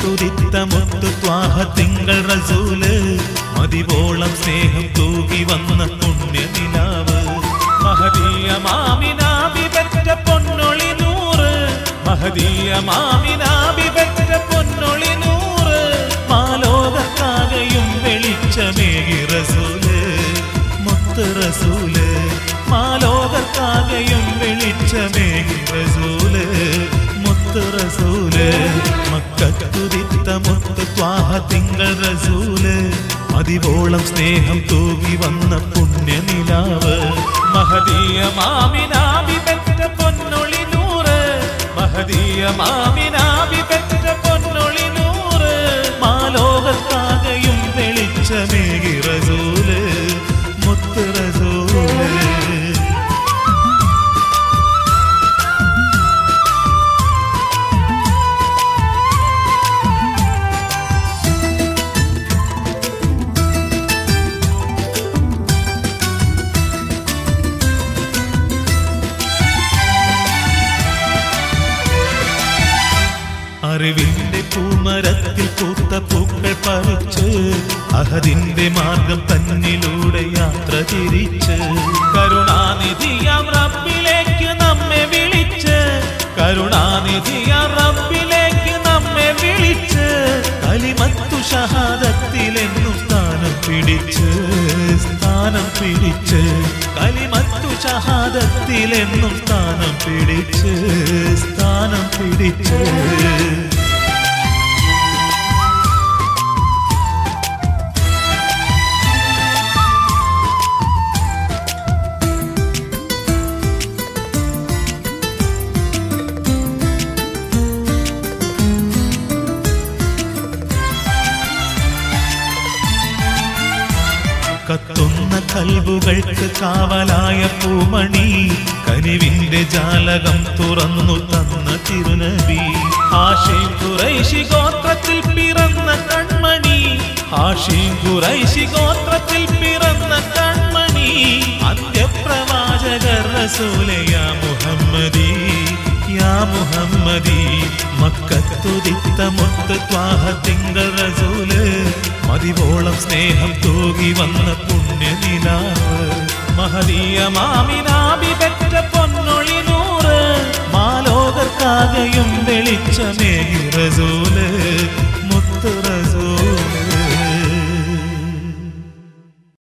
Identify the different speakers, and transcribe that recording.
Speaker 1: മക്കത്തുദിത്ത മുത്തു ത്വാഹ തിങ്കൾ റസൂല് മതിവോളം സ്നേഹം തൂകി വന്ന പുണ്യനിലാവ് മഹദിയ മാമിനാബി പെറ്റ പൊന്നൊളി നൂറ് മഹദിയ മാമിനാബി പെറ്റ പൊന്നൊളി നൂറ് മാലോകത്താകെയും വെളിച്ചമേകി റസൂല് മുത്ത് റസൂല് മാലോകത്താകെയും വെളിച്ചമേകി റസൂല് മുത്ത് റസൂല് മക്കത്തുദിത്ത മുത്ത് ത്വാഹ തിങ്കൾ റസൂല് മതിവോളം സ്നേഹം തൂകി വന്ന പുണ്യനിലാവ് മഹദിയ മാമിനാബി പെറ്റ പൊന്നൊളി നൂറ് മഹദിയ മാമിനാബി പെറ്റ പൊന്നൊളി നൂറ് മാലോകത്താകെയും വെളിച്ചമേകി റസൂല് മുത്ത് റസൂല് അറിവിന്റെ പൂമരത്തിൽ പൂത്ത പൂക്കൾ പറിച്ച് അഹദിന്റെ മാർഗം തന്നിലൂടെ യാത്ര തിരിച്ച് കരുണാനിധിയാം റബ്ബിലേക്ക് നമ്മെ വിളിച്ച് കരുണാനിധിയാം റബ്ബിലേക്ക് നമ്മെ വിളിച്ച് കലിമത്തു ഷഹാദത്തിലെന്നും സ്ഥാനം പിടിച്ച് കലിമത്തു ഷഹാദത്തിലെന്നും സ്ഥാനം പിടിച്ച് കത്തുന്ന കൽബുകൾക്ക് കാവലായ പൂമണി കനിവിന്റെ ജാലകം തുറന്നു തന്ന തിരുനബി ഹാഷിം ഖുറൈശി ഗോത്രത്തിൽ പിറന്ന കൺമണി ഹാഷിം ഖുറൈശി ഗോത്രത്തിൽ പിറന്ന കൺമണി അന്ത്യപ്രവാചകർ റസൂലേ യാ മുഹമ്മദി യാ മുഹമ്മദി മക്കത്തുദിത്ത മുത്ത് ത്വാഹ തിങ്കൾ റസൂല് മതിവോളം സ്നേഹം തൂകി വന്ന പുണ്യനിലാവ് മഹദിയ മാമിനാബി പെറ്റ പൊന്നൊളി നൂറ് മാലോകർക്കാകെയും വെളിച്ചമേകി റസൂല്